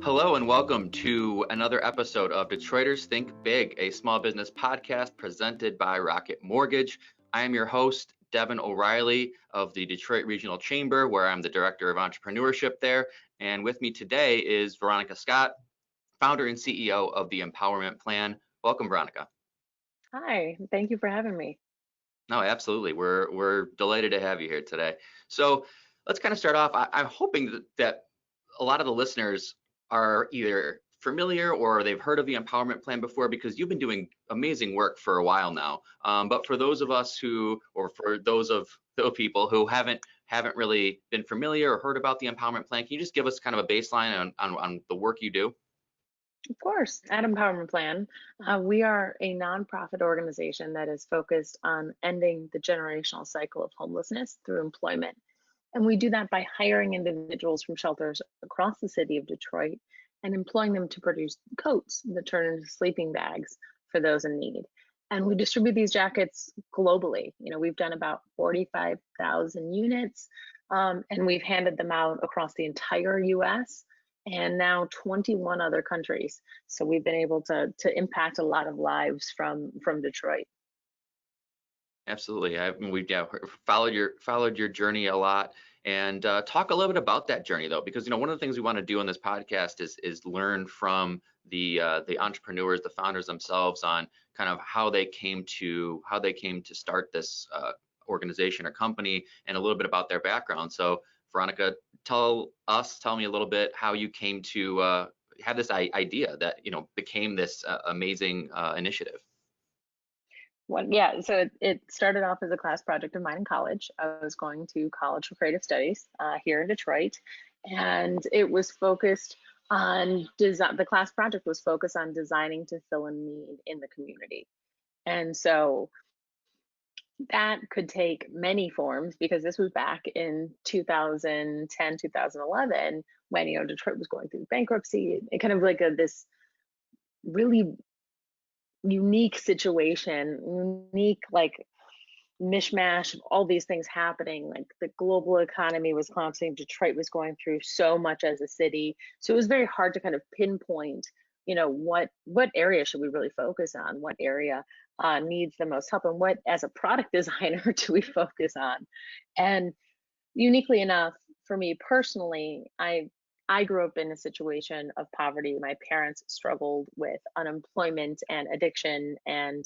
Hello and welcome to another episode of Detroiters Think Big, a small business podcast presented by Rocket Mortgage. I am your host, Devin O'Reilly of the Detroit Regional Chamber, where I'm the Director of Entrepreneurship there. And with me today is Veronika Scott, founder and CEO of the Empowerment Plan. Welcome, Veronika. Hi, thank you for having me. No, absolutely. We're delighted to have you here today. So let's kind of start off. I'm hoping that a lot of the listeners are either familiar or they've heard of the Empowerment Plan before, because you've been doing amazing work for a while now. But for those of us who, or for those people who haven't really been familiar or heard about the Empowerment Plan, can you just give us kind of a baseline on the work you do? Of course, at Empowerment Plan, we are a nonprofit organization that is focused on ending the generational cycle of homelessness through employment. And we do that by hiring individuals from shelters across the city of Detroit and employing them to produce coats that turn into sleeping bags for those in need. And we distribute these jackets globally. We've done about 45,000 units, and we've handed them out across the entire US and now 21 other countries. So we've been able to impact a lot of lives from Detroit. Absolutely. We've followed your journey a lot, and talk a little bit about that journey though, because one of the things we want to do on this podcast is learn from the entrepreneurs, the founders themselves, on kind of how they came to start this organization or company, and a little bit about their background. So Veronika, tell me a little bit how you came to have this idea that became this amazing initiative. So it started off as a class project of mine in college. I was going to college for creative studies here in Detroit, and it was focused on design. The class project was focused on designing to fill a need in the community. And so that could take many forms, because this was back in 2010, 2011, when Detroit was going through bankruptcy. It kind of like this really unique situation, unique like mishmash of all these things happening. Like the global economy was collapsing, Detroit was going through so much as a city, so it was very hard to kind of pinpoint what area should we really focus on, what area needs the most help, and what as a product designer do we focus on. And uniquely enough, for me personally, I grew up in a situation of poverty. My parents struggled with unemployment and addiction, and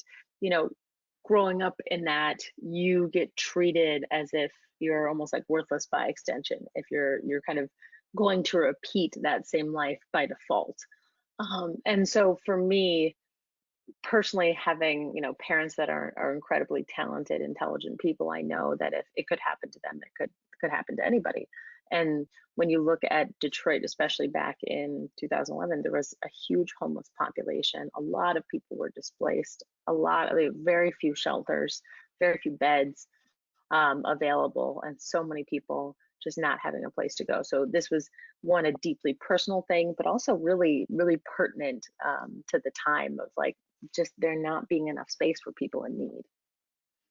growing up in that, you get treated as if you're almost like worthless by extension if you're kind of going to repeat that same life by default. And so for me personally, having parents that are incredibly talented, intelligent people, I know that if it could happen to them, it could happen to anybody. And when you look at Detroit, especially back in 2011, there was a huge homeless population. A lot of people were displaced. Very few shelters, very few beds available, and so many people just not having a place to go. So this was a deeply personal thing, but also really, really pertinent to the time of like just there not being enough space for people in need.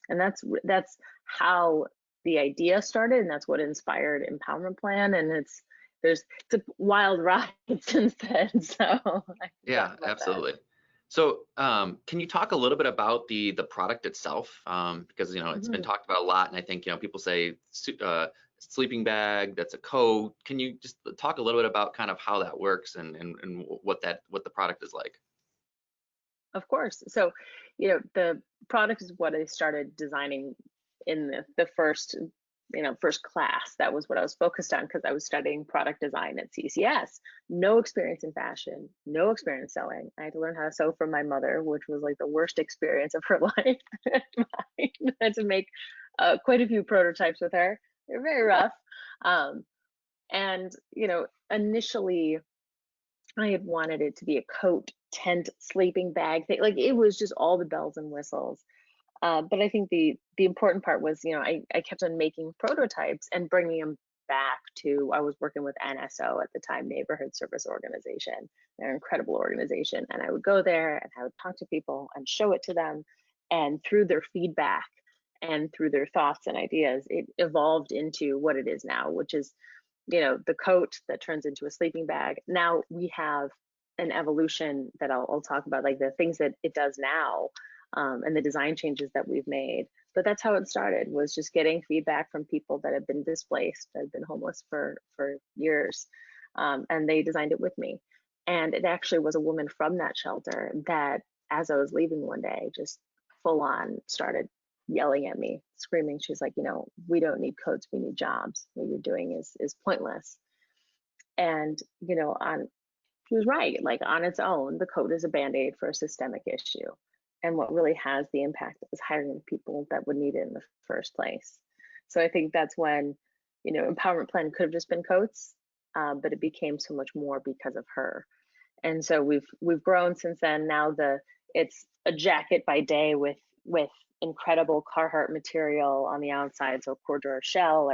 And that's how the idea started, and that's what inspired Empowerment Plan. And it's a wild ride since then. So yeah, absolutely. That. So can you talk a little bit about the product itself? Because it's been talked about a lot, and I think people say sleeping bag, that's a coat. Can you just talk a little bit about kind of how that works and what the product is like? Of course. So the product is what I started designing in the first class. That was what I was focused on, because I was studying product design at CCS. No experience in fashion, no experience sewing. I had to learn how to sew from my mother, which was like the worst experience of her life. I had to make quite a few prototypes with her. They're very rough. And initially I had wanted it to be a coat, tent, sleeping bag thing. Like it was just all the bells and whistles. But I think the important part was, I kept on making prototypes and bringing them back to, I was working with NSO at the time, Neighborhood Service Organization. They're an incredible organization. And I would go there and I would talk to people and show it to them. And through their feedback and through their thoughts and ideas, it evolved into what it is now, which is the coat that turns into a sleeping bag. Now we have an evolution that I'll talk about, like the things that it does now, and the design changes that we've made. But that's how it started, was just getting feedback from people that have been displaced, that have been homeless for years, and they designed it with me. And it actually was a woman from that shelter that, as I was leaving one day, just full on started yelling at me, screaming. She's like, we don't need coats, we need jobs. What you're doing is pointless. And she was right. Like, on its own, the code is a band-aid for a systemic issue. And what really has the impact is hiring the people that would need it in the first place. So I think that's when, empowerment plan could have just been coats, but it became so much more because of her. And so we've grown since then. Now it's a jacket by day with incredible Carhartt material on the outside, so corduroy shell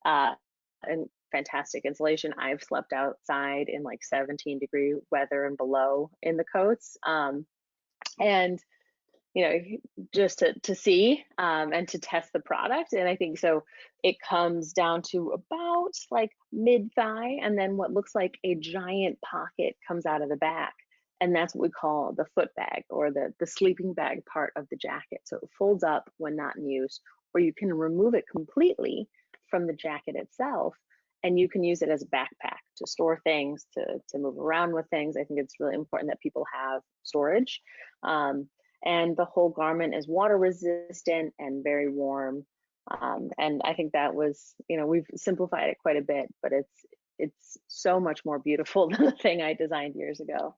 and fantastic insulation. I've slept outside in like 17-degree weather and below in the coats, and just to see and to test the product. And I think so it comes down to about like mid-thigh, and then what looks like a giant pocket comes out of the back, and that's what we call the foot bag, or the sleeping bag part of the jacket. So it folds up when not in use, or you can remove it completely from the jacket itself, and you can use it as a backpack to store things, to move around with things. I think it's really important that people have storage. And the whole garment is water resistant and very warm. And I think that was, we've simplified it quite a bit, but it's so much more beautiful than the thing I designed years ago.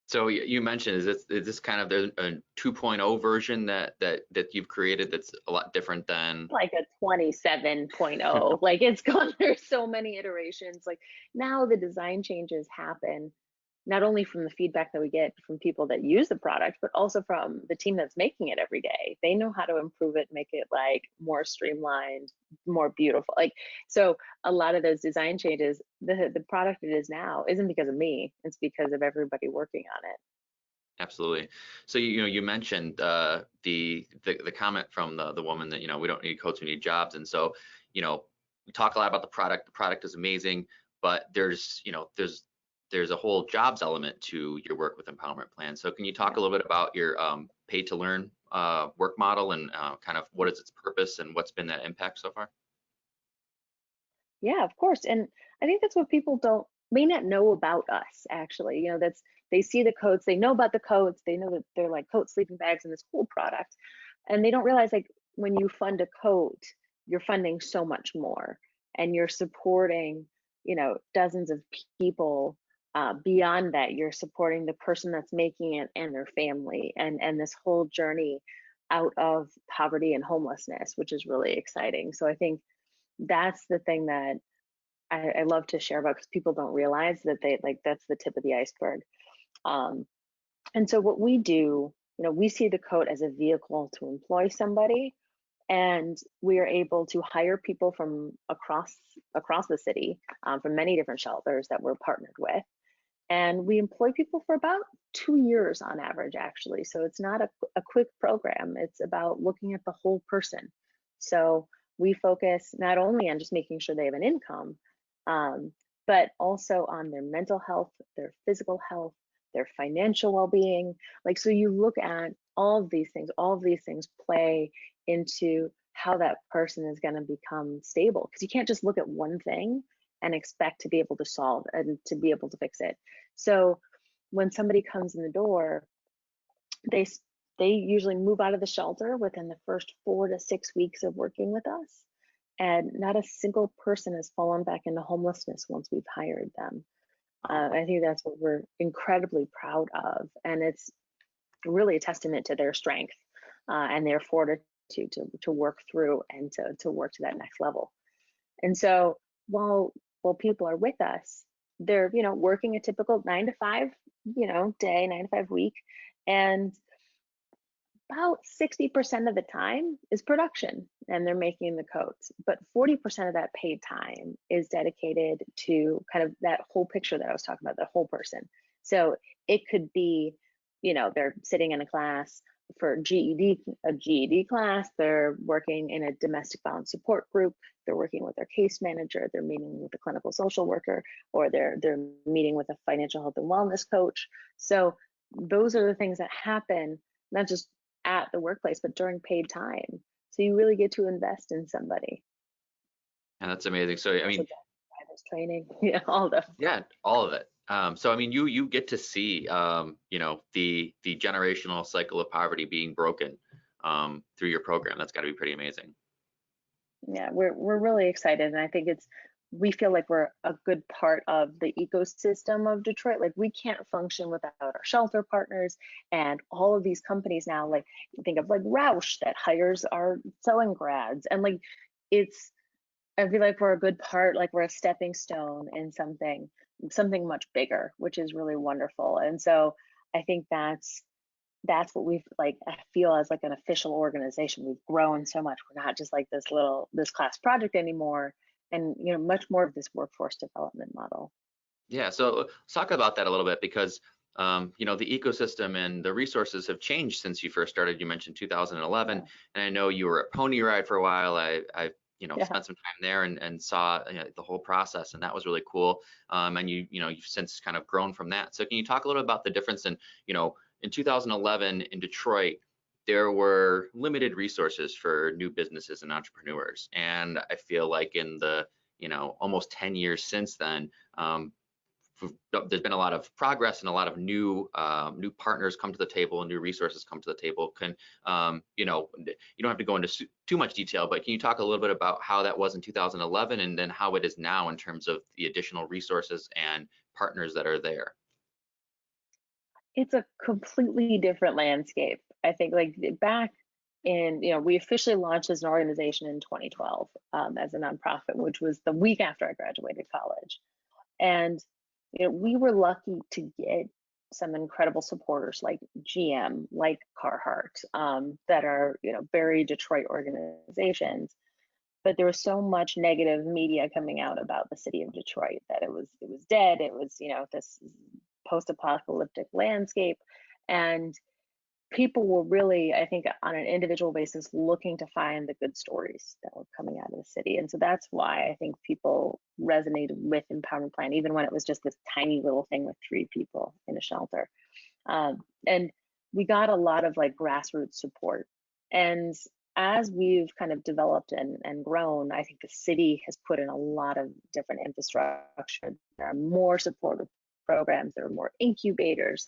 So you mentioned, is this kind of a 2.0 version that you've created that's a lot different than like a 27.0? Like, it's gone through so many iterations. Like, now the design changes happen not only from the feedback that we get from people that use the product, but also from the team that's making it every day. They know how to improve it, make it like more streamlined, more beautiful. Like, so a lot of those design changes, the product it is now isn't because of me, it's because of everybody working on it. Absolutely. So you mentioned the comment from the woman that we don't need coats, we need jobs. And so we talk a lot about the product. The product is amazing, but there's a whole jobs element to your work with empowerment plan. So can you talk a little bit about your pay to learn work model, and kind of what is its purpose and what's been that impact so far? Yeah, of course. And I think that's what people may not know about us, actually. They see the coats, they know about the coats, they know that they're like coat sleeping bags and this cool product. And they don't realize, like, when you fund a coat, you're funding so much more, and you're supporting, dozens of people. Beyond that, you're supporting the person that's making it and their family, and this whole journey out of poverty and homelessness, which is really exciting. So I think that's the thing that I love to share about, because people don't realize that that's the tip of the iceberg. And so what we do, we see the coat as a vehicle to employ somebody, and we are able to hire people from across the city, from many different shelters that we're partnered with. And we employ people for about 2 years on average, actually. So it's not a quick program. It's about looking at the whole person. So we focus not only on just making sure they have an income, but also on their mental health, their physical health, their financial well-being. Like, so you look at all of these things play into how that person is going to become stable, because you can't just look at one thing and expect to be able to solve and to be able to fix it. So when somebody comes in the door, they usually move out of the shelter within the first 4 to 6 weeks of working with us. And not a single person has fallen back into homelessness once we've hired them. I think that's what we're incredibly proud of. And it's really a testament to their strength and their fortitude to work through and to work to that next level. And so while people are with us, they're working a typical 9 to 5 day, 9 to 5 week, and about 60% of the time is production, and they're making the coats. But 40% of that paid time is dedicated to kind of that whole picture that I was talking about, the whole person. So it could be, they're sitting in a class, for a GED class, they're working in a domestic violence support group, they're working with their case manager, they're meeting with a clinical social worker, or they're meeting with a financial health and wellness coach. So those are the things that happen, not just at the workplace, but during paid time. So you really get to invest in somebody. And that's amazing. So I Also, mean, driver's training, yeah, all the. yeah, all of it. So I mean, you get to see, you know, the generational cycle of poverty being broken through your program. That's got to be pretty amazing. Yeah, we're really excited, and I think we feel like we're a good part of the ecosystem of Detroit. Like we can't function without our shelter partners and all of these companies now. Like you think of like Roush that hires our sewing grads, and like it's I feel like we're a good part, like we're a stepping stone in something much bigger, which is really wonderful. And so I think that's what we've like I feel as like an official organization. We've grown so much. We're not just like this class project anymore, and much more of this workforce development model. Yeah, so let's talk about that a little bit because you know, the ecosystem and the resources have changed since you first started. You mentioned 2011, Yeah. and I know you were at Pony Ride for a while. I you know, Yeah. spent some time there and saw, you know, the whole process, and that was really cool. And you know, you've since kind of grown from that. So can you talk a little about the difference in, you know, in 2011 in Detroit, there were limited resources for new businesses and entrepreneurs, and I feel like in the, you know, almost 10 years since then, there's been a lot of progress and a lot of new partners come to the table and new resources come to the table. Can you know, you don't have to go into too much detail, but can you talk a little bit about how that was in 2011 and then how it is now in terms of the additional resources and partners that are there? It's a completely different landscape. I think like back in, we officially launched as an organization in 2012 as a nonprofit, which was the week after I graduated college. And we were lucky to get some incredible supporters like GM, like Carhartt, that are very Detroit organizations. But there was so much negative media coming out about the city of Detroit that it was dead. It was this post-apocalyptic landscape, and people were really, I think, on an individual basis looking to find the good stories that were coming out of the city. And so that's why I think people resonated with Empowerment Plan, even when it was just this tiny little thing with 3 people in a shelter. And we got a lot of like grassroots support. And as we've kind of developed and grown, I think the city has put in a lot of different infrastructure. There are more supportive programs, there are more incubators,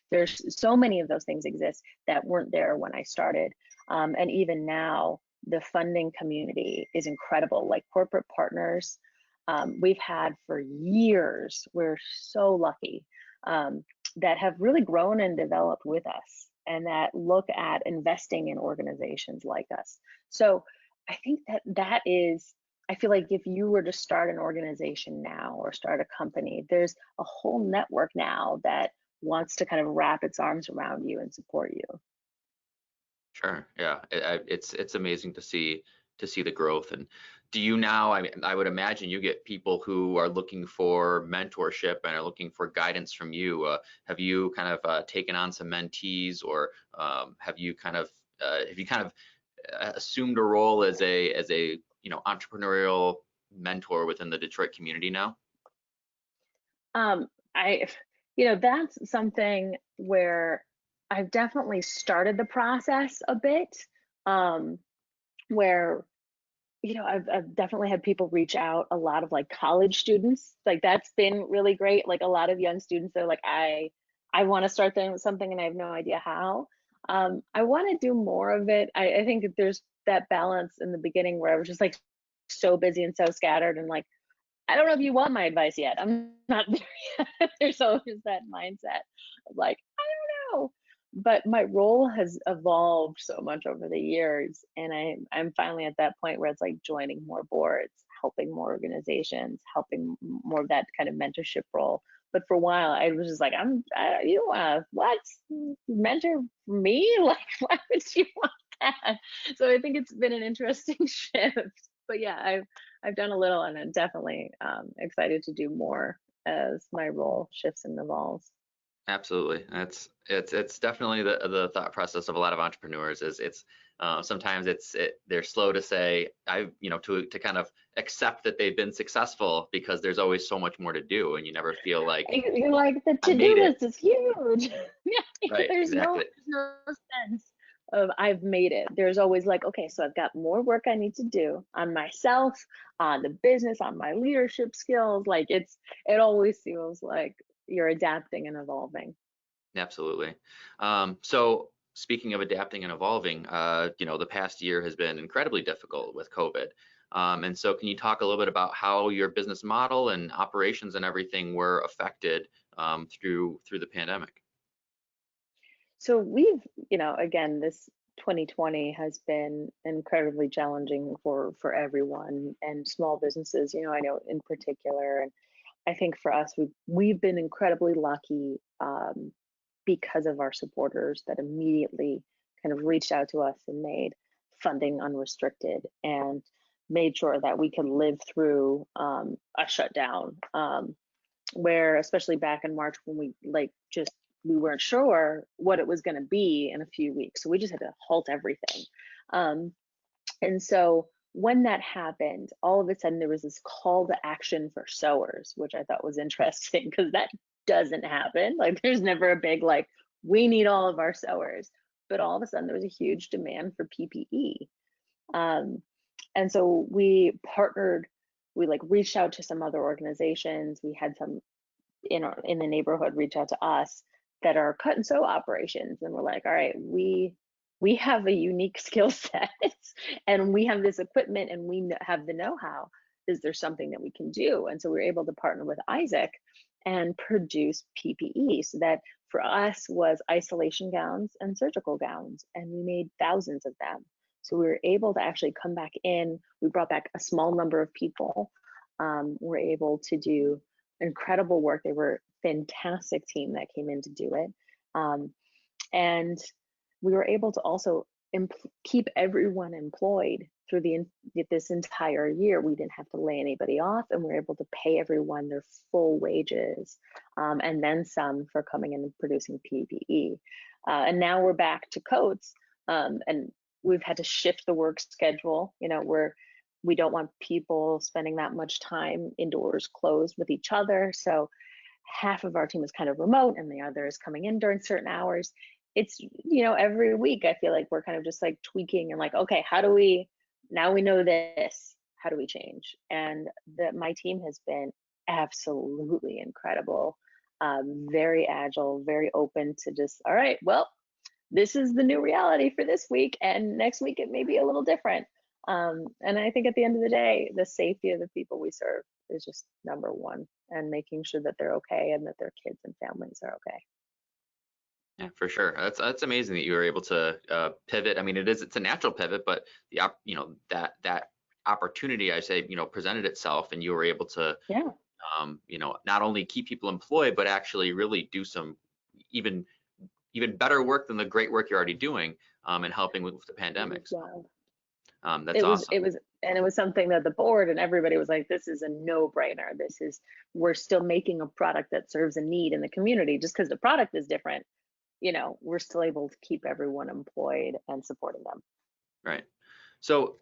there's so many of those things exist that weren't there when I started. And even now, the funding community is incredible. Like corporate partners, we've had for years. We're so lucky that have really grown and developed with us and that look at investing in organizations like us. So I think that is, I feel like if you were to start an organization now or start a company, there's a whole network now that wants to kind of wrap its arms around you and support you. Sure. Yeah. It's amazing to see the growth. And do you now, I mean, I would imagine you get people who are looking for mentorship and are looking for guidance from you. Have you kind of taken on some mentees, or have you kind of assumed a role as a you know, entrepreneurial mentor within the Detroit community now? Um, I, that's something where I've definitely started the process a bit, where I've definitely had people reach out, a lot of like college students. Like that's been really great. Like a lot of young students, they're like, I want to start doing something and I have no idea how. I want to do more of it. I think that there's that balance in the beginning where I was just like so busy and so scattered and like, I don't know if you want my advice yet. I'm not there yet. There's always that mindset of like, I don't know. But my role has evolved so much over the years. And I'm finally at that point where it's like joining more boards, helping more organizations, helping more of that kind of mentorship role. But for a while, I was just like, you what? Mentor me? Like, why would you want that? So I think it's been an interesting shift. But yeah, I've done a little, and I'm definitely excited to do more as my role shifts and evolves. Absolutely. It's definitely the thought process of a lot of entrepreneurs is it's sometimes they're slow to say to kind of accept that they've been successful because there's always so much more to do and you never feel like You're like, the I to-do made it. list is huge. Yeah, Right, exactly. there's no sense of I've made it. There's always like, okay, so I've got more work I need to do on myself, on the business, on my leadership skills. Like it always feels like you're adapting and evolving. Absolutely. So speaking of adapting and evolving, the past year has been incredibly difficult with COVID. And so can you talk a little bit about how your business model and operations and everything were affected through the pandemic? So we've, again, this 2020 has been incredibly challenging for everyone and small businesses, I know in particular. And I think for us, we've been incredibly lucky because of our supporters that immediately kind of reached out to us and made funding unrestricted and made sure that we could live through a shutdown. Where especially back in March when we weren't sure what it was going to be in a few weeks, so we just had to halt everything. Um, and so when that happened, all of a sudden there was this call to action for sewers, which I thought was interesting because that doesn't happen. Like there's never a big like we need all of our sewers, but all of a sudden there was a huge demand for PPE. Um, and so we partnered. We like reached out to some other organizations. We had some in the neighborhood reach out to us that are cut and sew operations, and we're like, all right, we have a unique skill set and we have this equipment and we have the know-how. Is there something that we can do? And so we were able to partner with Isaac and produce PPE. So that for us was isolation gowns and surgical gowns, and we made thousands of them. So we were able to actually come back in. We brought back a small number of people. We're able to do incredible work. They were a fantastic team that came in to do it. And we were able to also keep everyone employed through this entire year. We didn't have to lay anybody off, and we were able to pay everyone their full wages, and then some for coming in and producing PPE. And now we're back to coats, and we've had to shift the work schedule. We don't want people spending that much time indoors closed with each other. So half of our team is kind of remote and the other is coming in during certain hours. It's, every week I feel like we're kind of just like tweaking and like, okay, now we know this, how do we change? And my team has been absolutely incredible, very agile, very open to just, all right, well, this is the new reality for this week, and next week it may be a little different. And I think at the end of the day, the safety of the people we serve is just number one, and making sure that they're okay and that their kids and families are okay. Yeah, for sure. That's amazing that you were able to pivot. I mean, it's a natural pivot, but that opportunity, I say, presented itself, and you were able to Yeah, not only keep people employed, but actually really do some even even better work than the great work you're already doing and helping with the it was pandemic. So wild. that's It was, awesome. it was, and it was something that the board and everybody was like, this is a no-brainer. We're still making a product that serves a need in the community. Just because the product is different, we're still able to keep everyone employed and supporting them. Right. So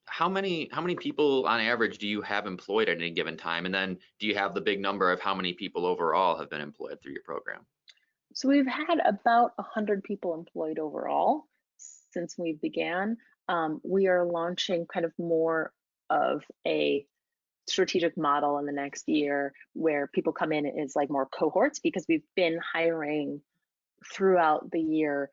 how many people on average do you have employed at any given time? And then do you have the big number of how many people overall have been employed through your program? So we've had about 100 people employed overall since we began. We are launching kind of more of a strategic model in the next year where people come in as like more cohorts, because we've been hiring throughout the year.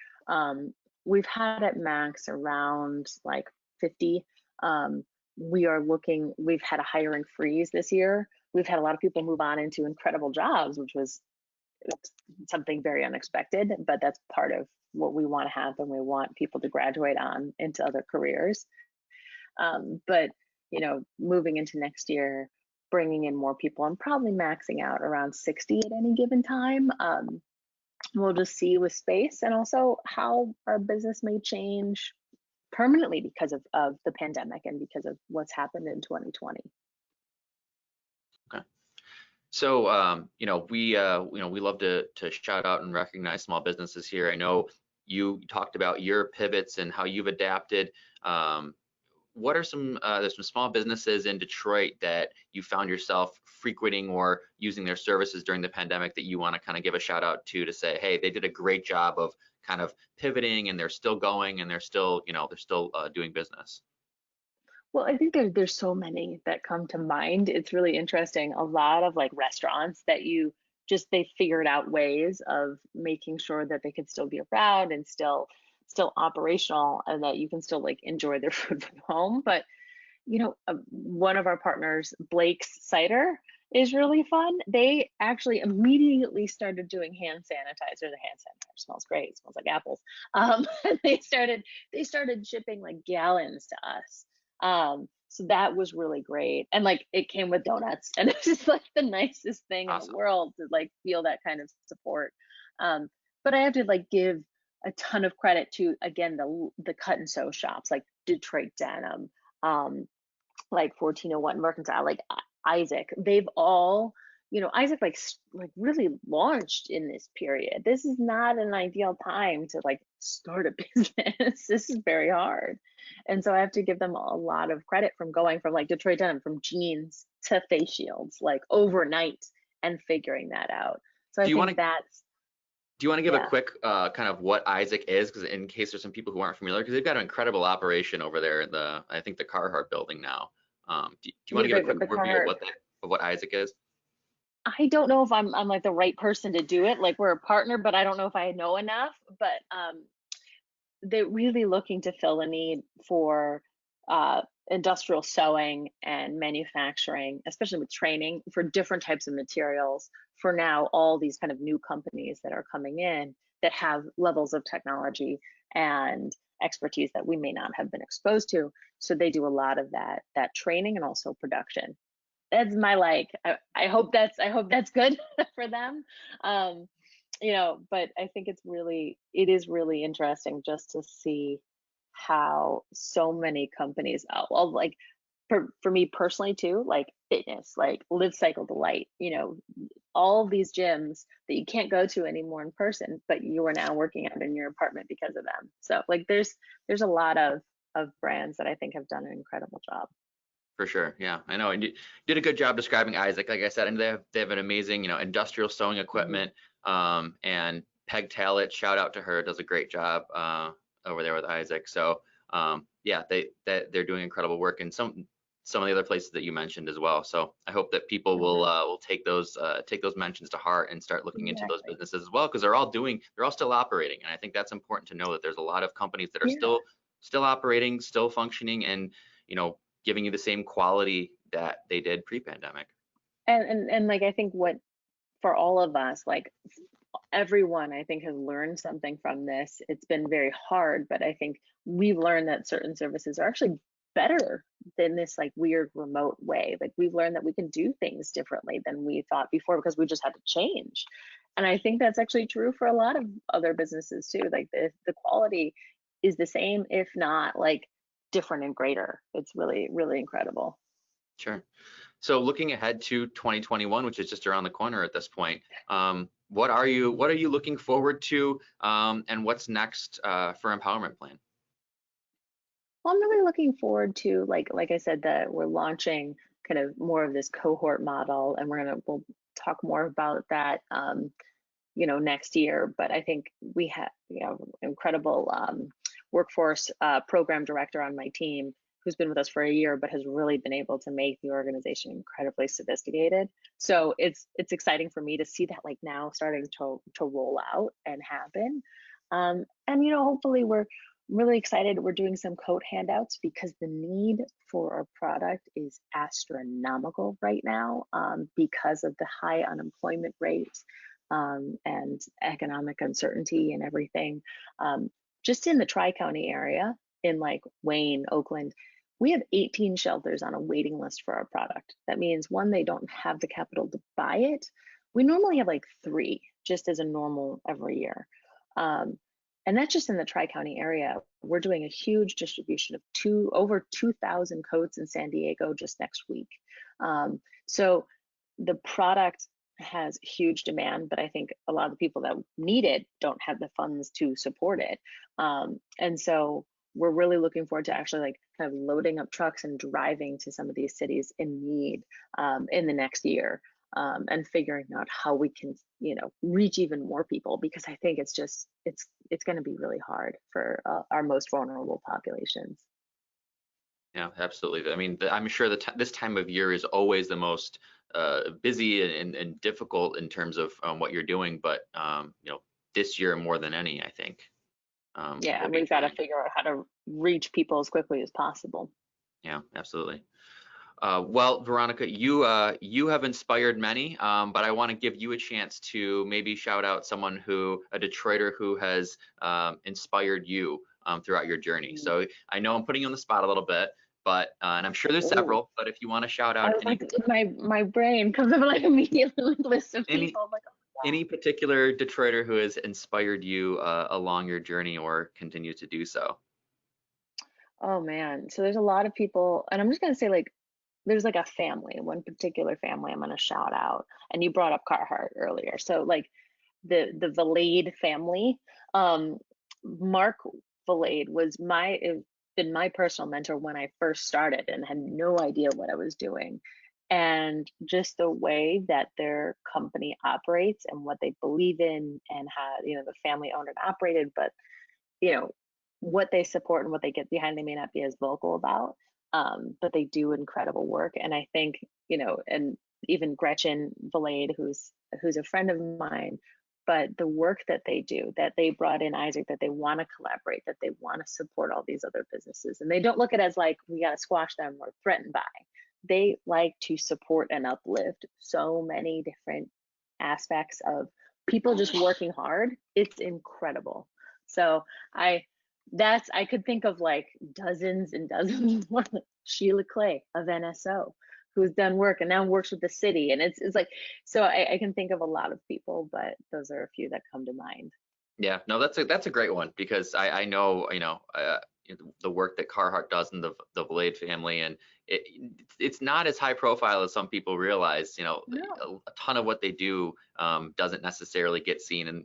We've had at max around like 50. Um, we've had a hiring freeze this year. We've had a lot of people move on into incredible jobs, which was something very unexpected, but that's part of what we want to happen. We want people to graduate on into other careers. But moving into next year, bringing in more people, I'm probably maxing out around 60 at any given time. We'll just see with space and also how our business may change permanently because of the pandemic and because of what's happened in 2020. Okay. So, we love to shout out and recognize small businesses here. I know you talked about your pivots and how you've adapted. Um, what are there's some small businesses in Detroit that you found yourself frequenting or using their services during the pandemic that you want to kind of give a shout out to say, hey, they did a great job of kind of pivoting and they're still going and they're still doing business. Well, I think there's so many that come to mind. It's really interesting. A lot of like restaurants that you just they figured out ways of making sure that they could still be around and still operational and that you can still like enjoy their food from home. But one of our partners, Blake's Cider, is really fun. They actually immediately started doing hand sanitizer. The hand sanitizer smells great. It smells like apples. And they started shipping like gallons to us. So that was really great. And like it came with donuts, and it's just like the nicest thing in the Awesome. world to like feel that kind of support. Um, but I have to like give a ton of credit to again the cut and sew shops like Detroit Denim, um, like 1401 Mercantile, like Isaac. They've all, Isaac like really launched in this period. This is not an ideal time to like start a business. This is very hard. And so I have to give them a lot of credit from going from like Detroit Denim, from jeans to face shields, like overnight and figuring that out. So Do I you want think to that's, do you want to give a yeah, quick kind of what Isaac is, because in case there's some people who aren't familiar, because they've got an incredible operation over there in I think the Carhartt building now. Do you want yeah, to give a quick the overview of car. what Isaac is? I don't know if I'm like the right person to do it. Like we're a partner, but I don't know if I know enough. But they're really looking to fill a need for uh, industrial sewing and manufacturing, especially with training for different types of materials. For now, all these kind of new companies that are coming in that have levels of technology and expertise that we may not have been exposed to. So they do a lot of that training and also production. That's my like. I hope that's good for them. Um, but I think it is really interesting just to see how so many companies, well, like for me personally too, like fitness, like Live Cycle Delight, all of these gyms that you can't go to anymore in person, but you are now working out in your apartment because of them. So like there's a lot of brands that I think have done an incredible job. For sure, yeah, I know. And you did a good job describing Isaac. Like I said, and they have an amazing, industrial sewing Mhm. equipment. And Peg Talent, shout out to her, does a great job over there with Isaac. So yeah, they're doing incredible work, and some of the other places that you mentioned as well. So I hope that people will Mhm. will take those mentions to heart and start looking into those Exactly. businesses as well, because they're all still operating, and I think that's important to know that there's a lot of companies that are Yeah. still operating, still functioning, and you know giving you the same quality that they did pre-pandemic. And like I think what for all of us, like everyone I think has learned something from this. It's been very hard, but I think we've learned that certain services are actually better than this like weird remote way. Like we've learned that we can do things differently than we thought before because we just had to change. And I think that's actually true for a lot of other businesses too. Like the quality is the same, if not like different and greater. It's really, really incredible. Sure. So looking ahead to 2021, which is just around the corner at this point, what are you looking forward to, and what's next for Empowerment Plan? Well, I'm really looking forward to like I said that we're launching kind of more of this cohort model, and we'll talk more about that next year. But I think we have incredible workforce program director on my team who's been with us for a year, but has really been able to make the organization incredibly sophisticated. So it's exciting for me to see that like now starting to roll out and happen. And hopefully we're really excited. We're doing some coat handouts because the need for our product is astronomical right now because of the high unemployment rate and economic uncertainty and everything. Just in the Tri County area, in like Wayne, Oakland, we have 18 shelters on a waiting list for our product. That means one, they don't have the capital to buy it. We normally have like three, just as a normal every year. Um, and that's just in the Tri County area. We're doing a huge distribution of over 2,000 coats in San Diego just next week. So the product has huge demand, but I think a lot of the people that need it don't have the funds to support it. And so we're really looking forward to actually like kind of loading up trucks and driving to some of these cities in need in the next year, and figuring out how we can, reach even more people, because I think it's going to be really hard for our most vulnerable populations. Yeah, absolutely. I mean, I'm sure this time of year is always the most busy and difficult in terms of what you're doing, but this year more than any, I think, Yeah, will be we've got to trying. figure out how to reach people as quickly as possible. Yeah, absolutely. Well, Veronika, you have inspired many, but I want to give you a chance to maybe shout out someone a Detroiter who has inspired you throughout your journey. Mm. So I know I'm putting you on the spot a little bit, but and I'm sure there's Oh, several, but if you want to shout I out was like, my brain comes up like immediately with a list of any people. I'm like, any particular Detroiter who has inspired you along your journey or continue to do so. oh man. So there's a lot of people, and I'm just gonna say like there's like a family, one particular family I'm gonna shout out. And you brought up Carhartt earlier. So like the Valade family. Mark Valade was been my personal mentor when I first started and had no idea what I was doing. And just the way that their company operates and what they believe in, and how, the family owned and operated, but you know what they support and what they get behind, they may not be as vocal about, but they do incredible work. And I think, and even Gretchen Valade, who's a friend of mine, but the work that they do, that they brought in Isaac, that they want to collaborate, that they want to support all these other businesses, and they don't look at it as like we got to squash them or threatened by. They like to support and uplift so many different aspects of people just working hard. It's incredible. So I I could think of like dozens and dozens more. Sheila Clay of NSO, who's done work and now works with the city. And it's like, so I can think of a lot of people, but those are a few that come to mind. Yeah, no, that's a great one because I know the work that Carhartt does in the Blade family, and it it's not as high profile as some people realize. No, A ton of what they do doesn't necessarily get seen, and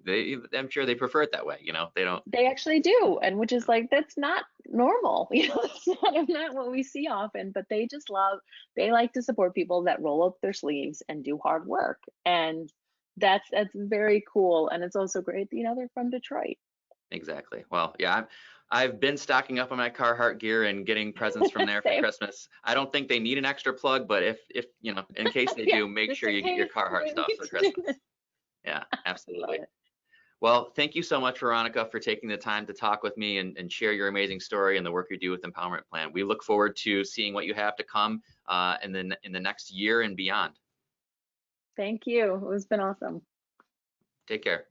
I'm sure they prefer it that way. They don't. they actually do. And which is like, that's not normal. It's not what we see often, but they like to support people that roll up their sleeves and do hard work. And that's very cool. And it's also great, they're from Detroit. Exactly. Well, yeah, I've been stocking up on my Carhartt gear and getting presents from there for Same. Christmas. I don't think they need an extra plug, but if in case they Yeah, do, make just sure in you get your case Carhartt we stuff need for to do Christmas. this. Yeah, Love absolutely. it. Well, thank you so much, Veronika, for taking the time to talk with me and share your amazing story and the work you do with Empowerment Plan. We look forward to seeing what you have to come in the next year and beyond. Thank you. It's been awesome. Take care.